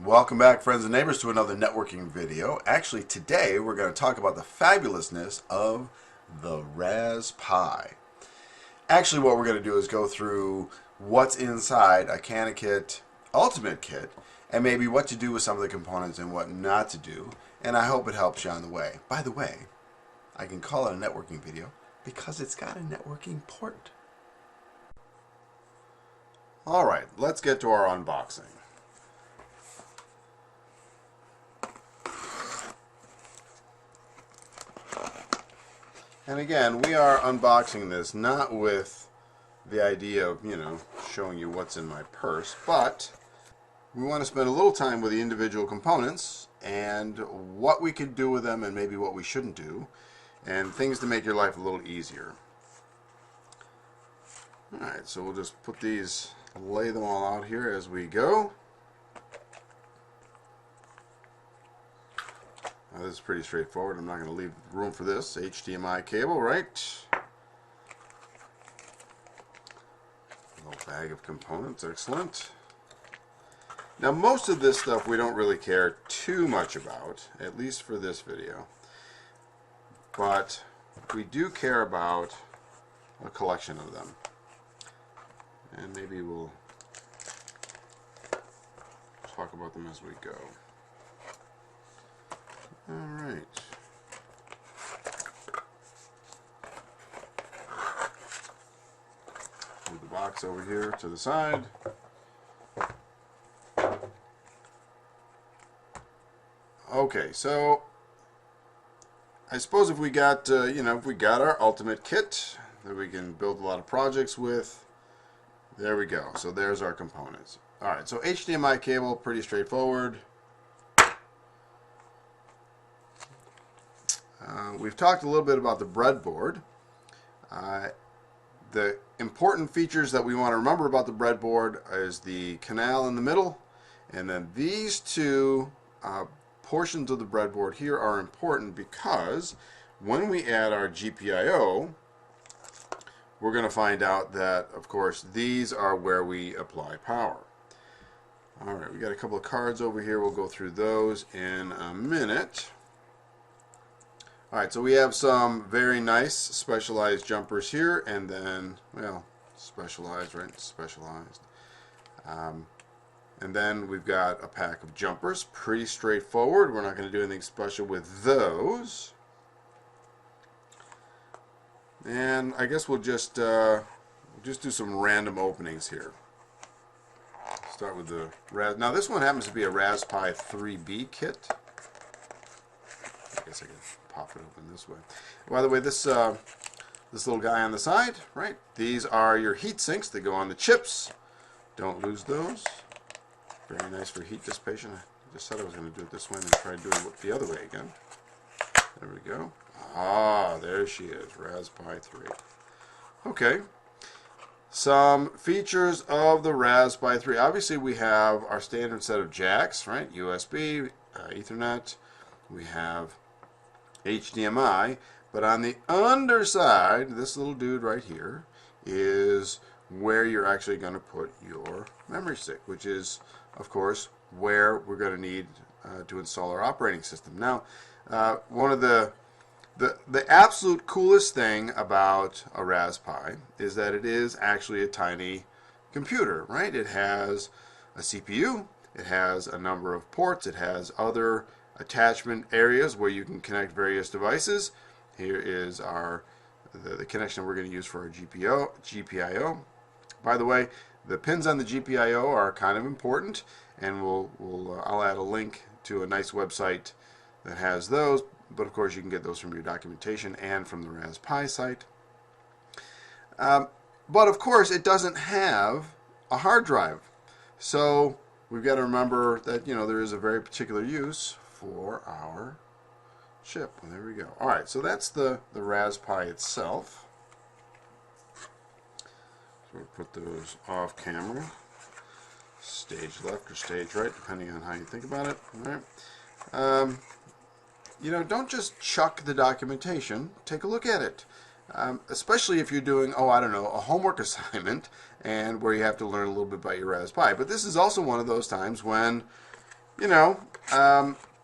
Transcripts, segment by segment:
Welcome back, friends and neighbors, to another networking video. Actually, today we're going to talk about the fabulousness of the Ras Pi. Actually, what we're going to do is go through what's inside a CanaKit Ultimate Kit and maybe what to do with some of the components and what not to do. And I hope it helps you on the way. By the way, I can call it a networking video because it's got a networking port. Alright, let's get to our unboxing. And again, we are unboxing this not with the idea of, showing you what's in my purse, but we want to spend a little time with the individual components and what we could do with them and maybe what we shouldn't do, and things to make your life a little easier. Alright, so we'll just lay them all out here as we go. Now, this is pretty straightforward. I'm not going to leave room for this. HDMI cable, right? A little bag of components, excellent. Now, most of this stuff we don't really care too much about, at least for this video. But we do care about a collection of them. And maybe we'll talk about them as we go. Alright. Move the box over here to the side. Okay, so I suppose if we got, if we got our ultimate kit that we can build a lot of projects with, there we go. So there's our components. Alright, so HDMI cable, pretty straightforward. We've talked a little bit about the breadboard. The important features that we want to remember about the breadboard is the canal in the middle, and then these two portions of the breadboard here are important because when we add our GPIO, we're going to find out that, of course, these are where we apply power. Alright, we got a couple of cards over here. We'll go through those in a minute. Alright, so we have some very nice specialized jumpers here, and then, well, specialized, right? Specialized. And then we've got a pack of jumpers. Pretty straightforward. We're not going to do anything special with those. And I guess we'll just do some random openings here. Start with the Ras. Now this one happens to be a Ras Pi 3B kit. I guess I can pop it open this way. By the way, this little guy on the side, right? These are your heat sinks. They go on the chips. Don't lose those. Very nice for heat dissipation. I just said I was going to do it this way and then try doing it the other way again. There we go. Ah, there she is, Ras Pi 3. Okay. Some features of the Ras Pi 3. Obviously, we have our standard set of jacks, right? USB, Ethernet. We have HDMI, but on the underside, this little dude right here is where you're actually going to put your memory stick, which is, of course, where we're going to need to install our operating system. Now, one of the absolute coolest thing about a Ras Pi is that it is actually a tiny computer, right? It has a CPU, it has a number of ports, it has other attachment areas where you can connect various devices. Here is the connection we're going to use for our GPIO. By the way, the pins on the GPIO are kind of important, and I'll add a link to a nice website that has those. But of course, you can get those from your documentation and from the Ras Pi site. But of course, it doesn't have a hard drive, so we've got to remember that there is a very particular use for our chip. Well, there we go. All right, so that's the Ras Pi itself. So we'll put those off camera, stage left or stage right, depending on how you think about it. All right. Don't just chuck the documentation. Take a look at it. Especially if you're doing, I don't know, a homework assignment and where you have to learn a little bit about your Ras Pi. But this is also one of those times when you know,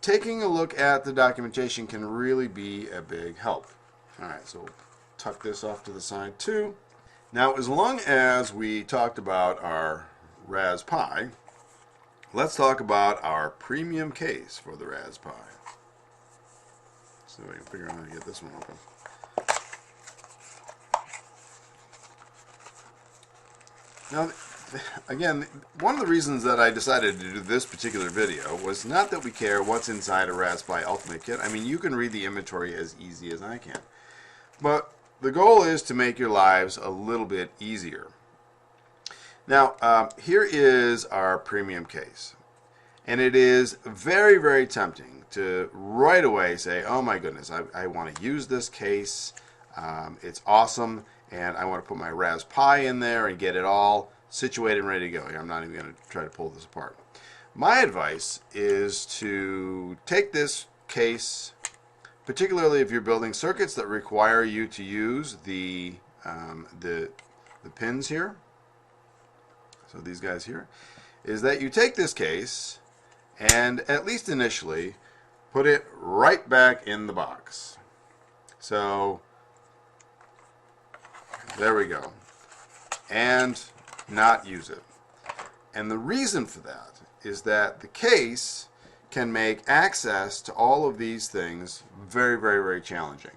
taking a look at the documentation can really be a big help. All right, so we'll tuck this off to the side too. Now, as long as we talked about our Ras Pi, let's talk about our premium case for the Ras Pi. So we can figure out how to get this one open. Now, again, one of the reasons that I decided to do this particular video was not that we care what's inside a Ras Pi Ultimate Kit. I mean, you can read the inventory as easy as I can. But the goal is to make your lives a little bit easier. Now, here is our premium case. And it is very, very tempting to right away say, oh my goodness, I want to use this case. It's awesome. And I want to put my Ras Pi in there and get it all situated and ready to go. I'm not even going to try to pull this apart. My advice is to take this case, particularly if you're building circuits that require you to use the pins here. So these guys here, is that you take this case and at least initially put it right back in the box. So there we go. And not use it. And the reason for that is that the case can make access to all of these things very, very, very challenging.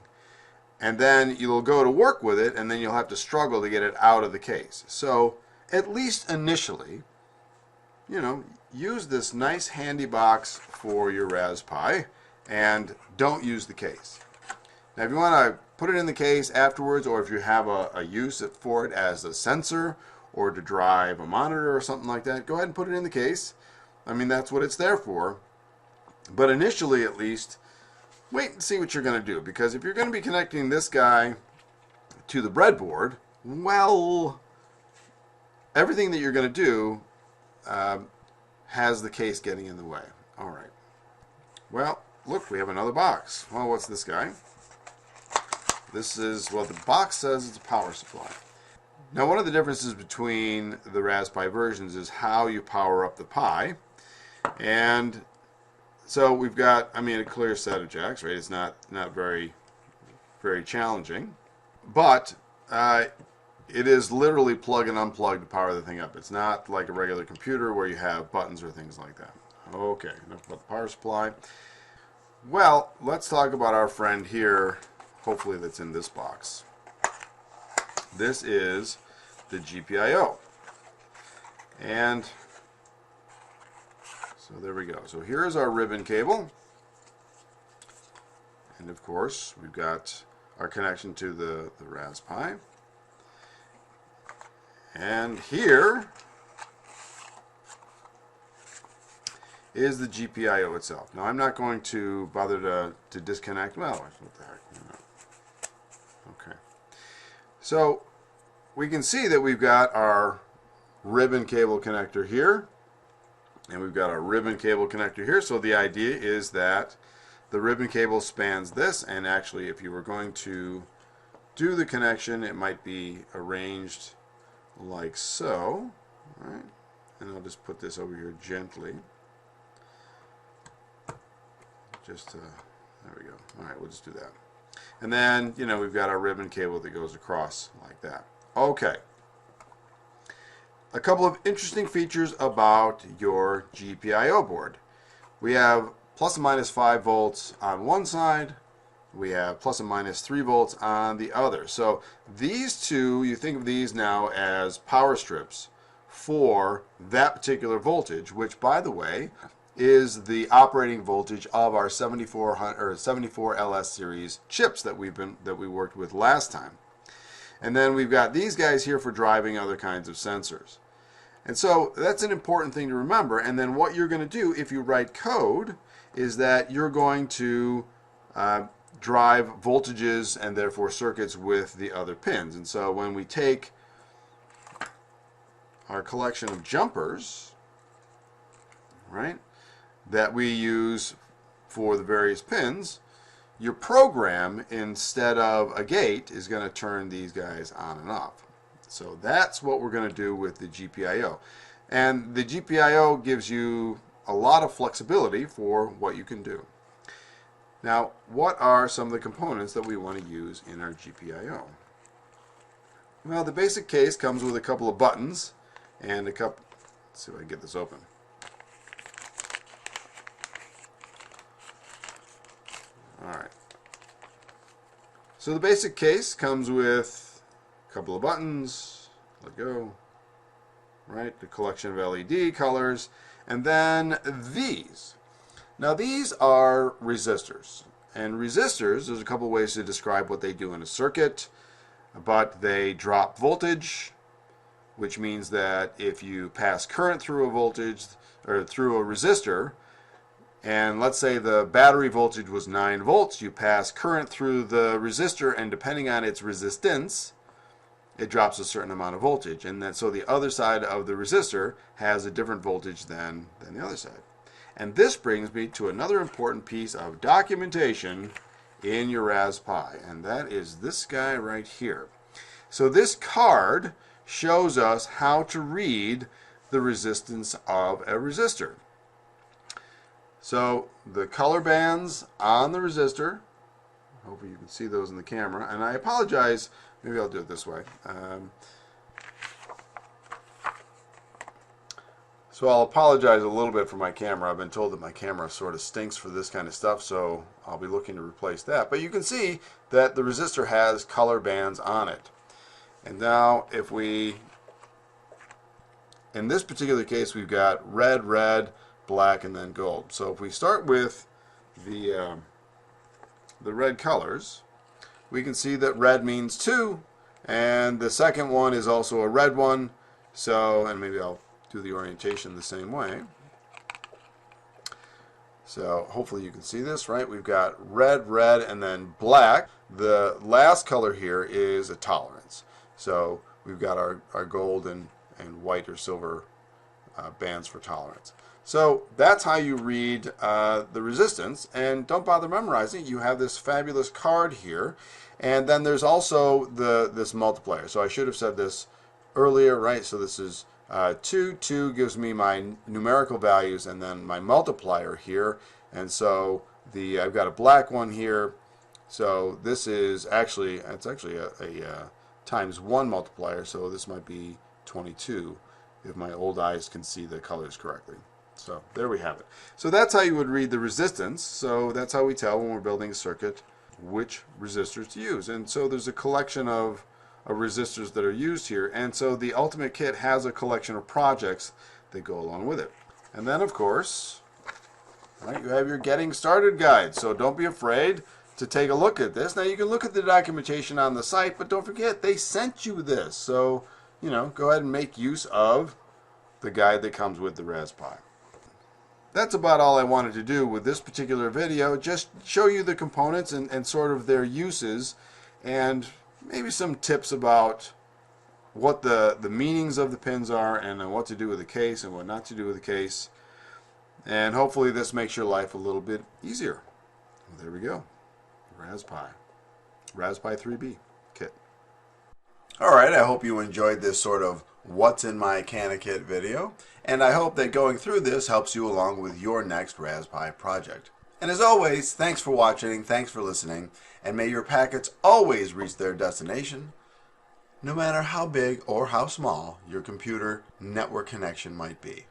And then you'll go to work with it, and then you'll have to struggle to get it out of the case. So at least initially, you know, use this nice handy box for your Ras Pi and don't use the case. Now, if you want to put it in the case afterwards, or if you have a use for it as a sensor or to drive a monitor or something like that, go ahead and put it in the case. I mean, that's what it's there for. But initially, at least, wait and see what you're going to do. Because if you're going to be connecting this guy to the breadboard, well, everything that you're going to do has the case getting in the way. All right. Well, look, we have another box. Well, what's this guy? This is, well, the box says it's a power supply. Now, one of the differences between the Ras Pi versions is how you power up the Pi. And so we've got, I mean, a clear set of jacks, right? It's not very, very challenging. But it is literally plug and unplug to power the thing up. It's not like a regular computer where you have buttons or things like that. Okay, enough about the power supply. Well, let's talk about our friend here, hopefully that's in this box. This is the GPIO. And so there we go. So here's our ribbon cable. And of course, we've got our connection to the Ras Pi. And here is the GPIO itself. Now, I'm not going to bother to disconnect. Well, what the heck? You know. Okay. So we can see that we've got our ribbon cable connector here, and we've got our ribbon cable connector here. So the idea is that the ribbon cable spans this, and actually, if you were going to do the connection, it might be arranged like so. All right. And I'll just put this over here gently. There we go. All right, we'll just do that. And then, you know, we've got our ribbon cable that goes across like that. Okay. A couple of interesting features about your GPIO board. We have plus and minus 5 volts on one side. We have plus and minus 3 volts on the other. So these two, you think of these now as power strips for that particular voltage, which, by the way, is the operating voltage of our 74 LS series chips that we worked with last time. And then we've got these guys here for driving other kinds of sensors. And so that's an important thing to remember. And then what you're going to do if you write code is that you're going to drive voltages and therefore circuits with the other pins. And so when we take our collection of jumpers, right, that we use for the various pins, your program, instead of a gate, is going to turn these guys on and off. So that's what we're going to do with the GPIO. And the GPIO gives you a lot of flexibility for what you can do. Now, what are some of the components that we want to use in our GPIO? Well, the basic case comes with a couple of buttons and a couple. Let's see if I can get this open. All right. So the basic case comes with a couple of buttons. Let go. Right, the collection of LED colors, and then these. Now these are resistors, and resistors, there's a couple ways to describe what they do in a circuit, but they drop voltage, which means that if you pass current through a voltage or through a resistor, and let's say the battery voltage was 9 volts, you pass current through the resistor, and depending on its resistance, it drops a certain amount of voltage, and then so the other side of the resistor has a different voltage than the other side. And this brings me to another important piece of documentation in your Ras Pi, and that is this guy right here. So this card shows us how to read the resistance of a resistor. So the color bands on the resistor, hopefully you can see those in the camera, and I apologize, maybe I'll do it this way. So I'll apologize a little bit for my camera. I've been told that my camera sort of stinks for this kind of stuff, so I'll be looking to replace that. But you can see that the resistor has color bands on it. And now if we, in this particular case, we've got red, black, and then gold. So if we start with the red colors, we can see that red means 2, and the second one is also a red one. So, and maybe I'll do the orientation the same way. So hopefully you can see this, right? We've got red, and then black. The last color here is a tolerance. So we've got our gold and white or silver bands for tolerance. So that's how you read the resistance, and don't bother memorizing. You have this fabulous card here, and then there's also this multiplier. So I should have said this earlier, right? So this is 2 gives me my numerical values, and then my multiplier here. And so I've got a black one here. So this is actually, it's actually a times 1 multiplier. So this might be 22 if my old eyes can see the colors correctly. So there we have it. So that's how you would read the resistance. So that's how we tell when we're building a circuit which resistors to use. And so there's a collection of resistors that are used here. And so the Ultimate Kit has a collection of projects that go along with it. And then, of course, right, you have your Getting Started guide. So don't be afraid to take a look at this. Now you can look at the documentation on the site, but don't forget they sent you this. So, you know, go ahead and make use of the guide that comes with the Ras Pi. That's about all I wanted to do with this particular video. Just show you the components and sort of their uses, and maybe some tips about what the meanings of the pins are, and what to do with the case and what not to do with the case. And hopefully this makes your life a little bit easier. Well, there we go. Ras Pi. Ras Pi 3B kit. Alright, I hope you enjoyed this sort of what's in my CanaKit video, and I hope that going through this helps you along with your next Ras Pi project. And as always, thanks for watching, thanks for listening, and may your packets always reach their destination, no matter how big or how small your computer network connection might be.